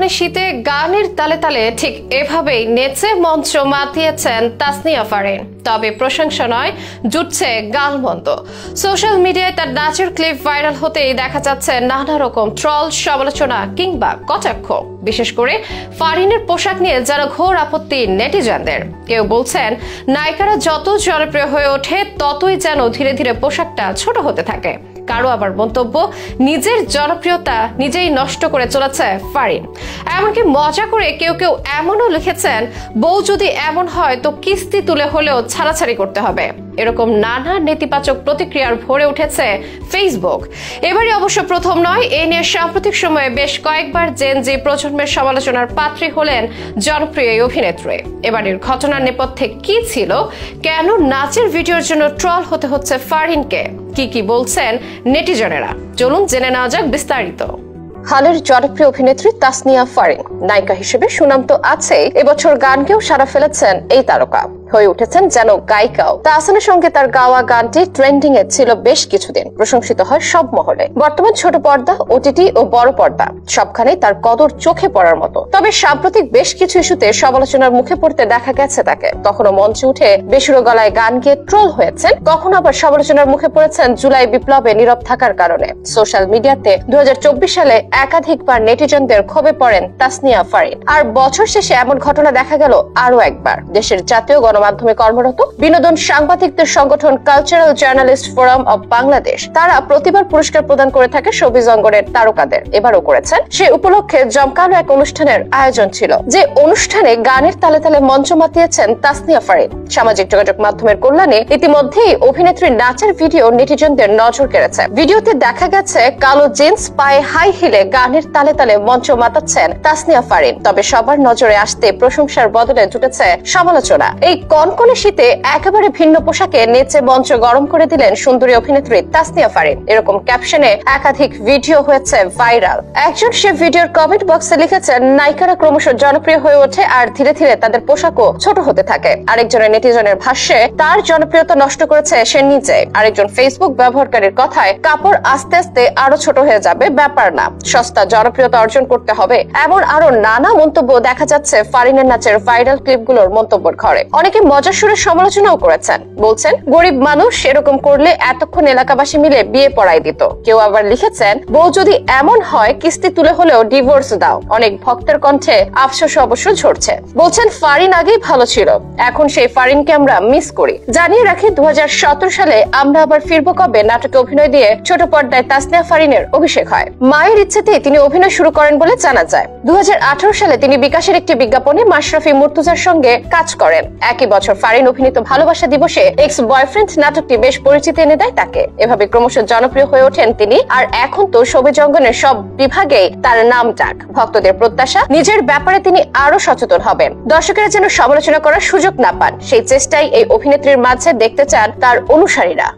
কনকনে শীতে গানের তালে তালে ঠিক এভাবেই নেচে মঞ্চ মাতিয়েছেন তাসনিয়া ফারিন। তবে প্রশংসা নয়, জুটছে গালমন্দ। সোশ্যাল মিডিয়ায় তার নাচের ক্লিপ ভাইরাল হতেই দেখা যাচ্ছে নানা রকম ট্রল, সমালোচনা কিংবা কটাক্ষ। বিশেষ করে ফারিনের পোশাক নিয়ে যারা ঘোর আপত্তি নেটিজনদের। কেউ বলছেন নায়িকারা যত জনপ্রিয় হয়ে ওঠে ততই যেন ধীরে ধীরে পোশাকটা ছোট হতে থাকে। কারো আবার মন্তব্য, নিজের জনপ্রিয়তা নিজেই নষ্ট করে চলেছে ফারিন। এমনকি মজা করে কেউ কেউ এমনও লিখেছেন, বউ যদি এমন হয় তো কিস্তি তুলে হলেও ছাড়াছাড়ি করতে হবে। এরকম নানা নেতিবাচক প্রতিক্রিয়ার ভরে উঠেছে ফেসবুক। এবারই অবশ্য প্রথম নয়, এ নিয়ে সাম্প্রতিক সময়ে বেশ কয়েকবার জেন জি প্রজন্মের সমালোচনার পাত্রী হলেন জনপ্রিয় এই অভিনেত্রী। এবারের ঘটনার নেপথ্যে কি ছিল, কেন নাচের ভিডিওর জন্য ট্রল হতে হচ্ছে ফারিনকে, কি বলছেন নেটিজনেরা, চলুন জেনে নেওয়া যাক বিস্তারিত। হালের জনপ্রিয় অভিনেত্রী তাসনিয়া ফারিন নায়িকা হিসেবে সুনাম তো আছে, এবছর গানকেও সাড়া ফেলেছেন এই তারকা। হয়ে উঠেছেন যেন গায়িকাও। তাহসানের সঙ্গে তার গাওয়া গানটি ট্রেন্ডিং এ ছিল বেশ কিছুদিন, প্রশংসিত হয় সব মহলে। বর্তমান ছোট পর্দা, ওটিটি ও বড় পর্দা সবখানেই তার কদর চোখে পড়ার মতো। তবে সাম্প্রতিক বেশ কিছু ইস্যুতে সমালোচনার মুখে পড়তে দেখা গেছে তাকে। কখনো মঞ্চে উঠে বেসুরো গলায় গান গেয়ে ট্রোল হয়েছেন, কখনো আবার সমালোচনার মুখে পড়েছেন জুলাই বিপ্লবে নীরব থাকার কারণে। সোশ্যাল মিডিয়াতে 2024 সালে একাধিকবার নেটিজনদের ক্ষোভে পড়েন তাসনিয়া ফারিন। আর বছর শেষে এমন ঘটনা দেখা গেল আরো একবার। দেশের জাতীয় গণমাধ্যমে কর্মরত বিনোদন সাংবাদিকদের সংগঠন cultural journalist forum of Bangladesh, তারা প্রতিবার পুরস্কার প্রদান করে থাকে শোবিজ অঙ্গনের তারকাদের। এবারও করেছেন। সে উপলক্ষে জমকালো এক অনুষ্ঠানের আয়োজন ছিল, যে অনুষ্ঠানে গানের তালে তালে মঞ্চ মাতিয়েছেন তাসনিয়া ফারিন। সামাজিক যোগাযোগ মাধ্যমের কল্যাণে ইতিমধ্যেই অভিনেত্রীর নাচের ভিডিও নেটিজনদের নজর কেড়েছে। ভিডিওতে দেখা গেছে কালো জিন্স, পায়ে হাই হিলে গানের তালে তালে মঞ্চ মাতাচ্ছেন তাসনিয়া ফারিন। তবে সবার নজরে আসতে প্রশংসার বদলে জুটেছে সমালোচনা। এই কনকনে শীতে একেবারে ভিন্ন পোশাকে নেচে মঞ্চ গরম করে দিলেন সুন্দরী অভিনেত্রী তাসনিয়া ফারিন। এরকম ক্যাপশনে একাধিক ভিডিও হয়েছে ভাইরাল। একজন সে ভিডিওর কমেন্ট বক্সে লিখেছেন, নায়িকারা ক্রমশ জনপ্রিয় হয়ে ওঠে আর ধীরে ধীরে তাদের পোশাকও ছোট হতে থাকে। আরেকজনের নেটিজনের ভাষ্যে, তার জনপ্রিয়তা নষ্ট করেছে সে নিজে। আরেকজন ফেসবুক ব্যবহারকারীর কথায়, কাপড় আস্তে আস্তে আরো ছোট হয়ে যাবে, ব্যাপার না, সস্তা জনপ্রিয়তা অর্জন করতে হবে। এমন আরো নানা মন্তব্য দেখা যাচ্ছে ফারিনের নাচের ভাইরাল ক্লিপগুলোর মন্তব্যের ঘরে। অনেকে মজার সুরে সমালোচনাও করেছেন, বলছেন গরিব মানুষ এরকম করলে এতক্ষণ এলাকাবাসী মিলে বিয়ে পড়াই দিত। কেউ আবার লিখেছেন, বউ যদি এমন হয় কিস্তি তুলে হলেও ডিভোর্স দাও। অনেক ভক্তের কণ্ঠে আফসোস অবশ্য ঝরছে, বলছেন ফারিন আগেই ভালো ছিল, এখন সেই ফারিনকে আমরা মিস করি। জানিয়ে রাখি, 2017 সালে আমরা আবার ফিরবো কবে নাটকে অভিনয় দিয়ে ছোট পর্দায় তাসনিয়া ফারিনের অভিষেক হয়। মায়ের ইচ্ছেতেই তিনি অভিনয় শুরু করেন বলে জানা যায়। 2018 সালে তিনি বিকাশের একটি বিজ্ঞাপনে মাশরাফি মুর্তজার সঙ্গে কাজ করেন। একই বছর ফারিন অভিনীত ভালোবাসা দিবসে এক্স বয়ফ্রেন্ড নাটকটি বেশ পরিচিতি এনে দেয় তাকে। এভাবে ক্রমশ জনপ্রিয় হয়ে ওঠেন তিনি। আর এখন তো শোবিজ অঙ্গনের সব বিভাগেই তার নাম ডাক। ভক্তদের প্রত্যাশা, নিজের ব্যাপারে তিনি আরো সচেতন হবেন। দর্শকেরা যেন সমালোচনা করার সুযোগ না পান, সেই চেষ্টাই এই অভিনেত্রীর মাঝে দেখতে চান তার অনুসারীরা।